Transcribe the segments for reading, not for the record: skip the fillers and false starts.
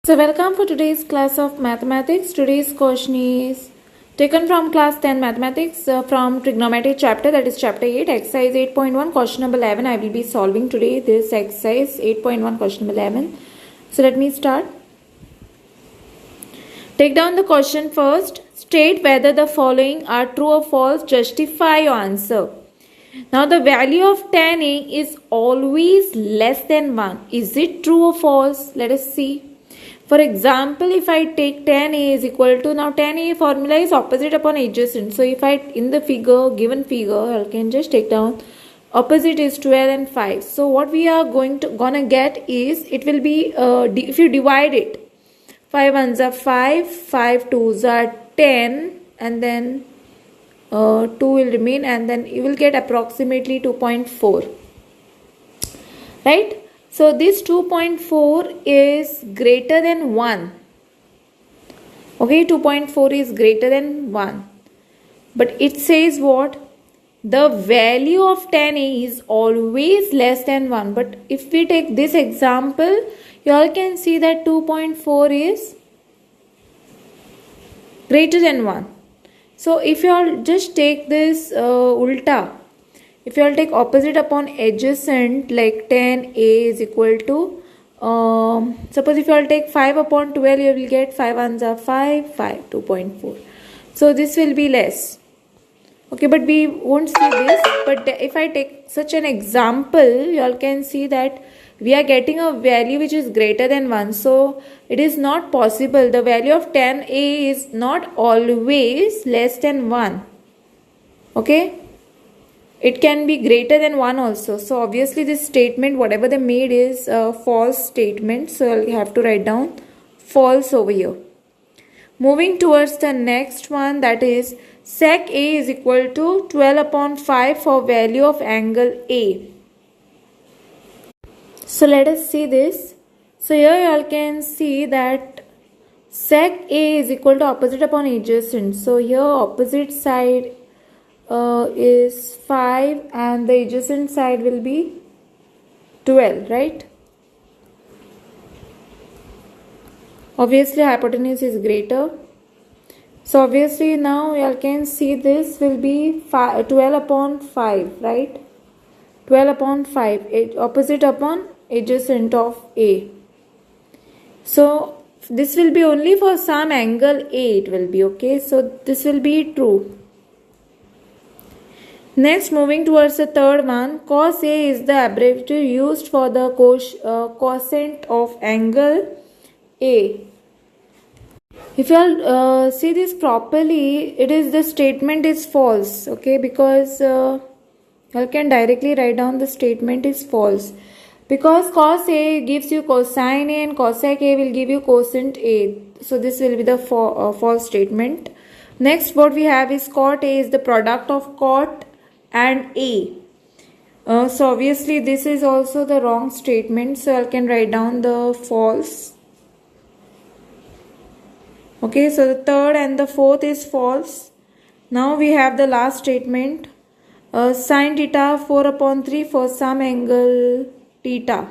So welcome for today's class of mathematics. Today's question is taken from class 10 mathematics from trigonometry chapter, that is chapter 8, exercise 8.1, question number 11. I will be solving today this exercise 8.1, question number 11. So let me start. Take down the question first. State whether the following are true or false. Justify your answer. Now the value of tan A is always less than 1. Is it true or false? Let us see. For example, if I take tan A is equal to, now tan A formula is opposite upon adjacent. So if I, in the figure, given figure, I can just take down opposite is 12 and 5. So what we are gonna get is, it will be, if you divide it, 5 ones are 5, 5 twos are 10, and then 2 will remain, and then you will get approximately 2.4, right? So this 2.4 is greater than 1. Okay, 2.4 is greater than 1. But it says what? The value of tan A is always less than 1. But if we take this example, you all can see that 2.4 is greater than 1. So if you all just take this ulta, if you all take opposite upon adjacent, like tan A is equal to, suppose if you all take 5 upon 12, you will get 5 ones are 5, 5, 2.4. So this will be less. Okay, but we won't see this. But if I take such an example, you all can see that we are getting a value which is greater than 1. So it is not possible. The value of tan A is not always less than 1. Okay. It can be greater than 1 also. So obviously this statement, whatever they made, is a false statement. So I'll have to write down false over here. Moving towards the next one, that is sec A is equal to 12 upon 5 for value of angle A. So let us see this. So here you all can see that sec A is equal to opposite upon adjacent. So here opposite side is 5 and the adjacent side will be 12, right? Obviously hypotenuse is greater. So obviously now you all can see this will be 12 upon 5, right? 12 upon 5, opposite upon adjacent of A. So this will be only for some angle A, it will be, okay? So this will be true. Next, moving towards the third one, cos A is the abbreviature used for the cosine of angle A. If you all see this properly, it is, the statement is false, okay, because you all can directly write down the statement is false, because cos A gives you cosine A and cosec A will give you cosine A. So this will be the false statement. Next, what we have is cot A is the product of cot and A. So obviously this is also the wrong statement. So I can write down the false. Okay, so the third and the fourth is false. Now we have the last statement. Sin theta 4 upon 3 for some angle theta.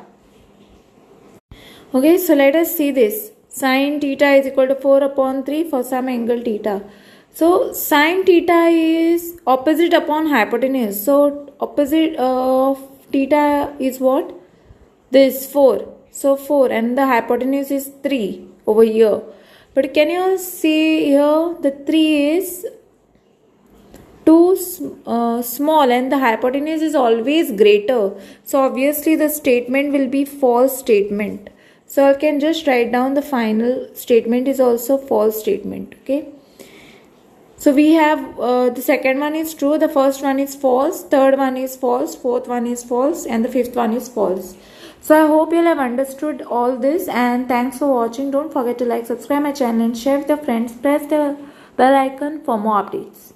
Okay, so let us see this. Sin theta is equal to 4 upon 3 for some angle theta. So sin theta is opposite upon hypotenuse. So opposite of theta is what? This 4. So 4 and the hypotenuse is 3 over here. But can you all see here, the 3 is too small and the hypotenuse is always greater. So obviously the statement will be false statement. So I can just write down the final statement is also false statement. Okay. So we have the second one is true, the first one is false, third one is false, fourth one is false, and the fifth one is false. So I hope you'll have understood all this, and thanks for watching. Don't forget to like, subscribe my channel and share with your friends. Press the bell icon for more updates.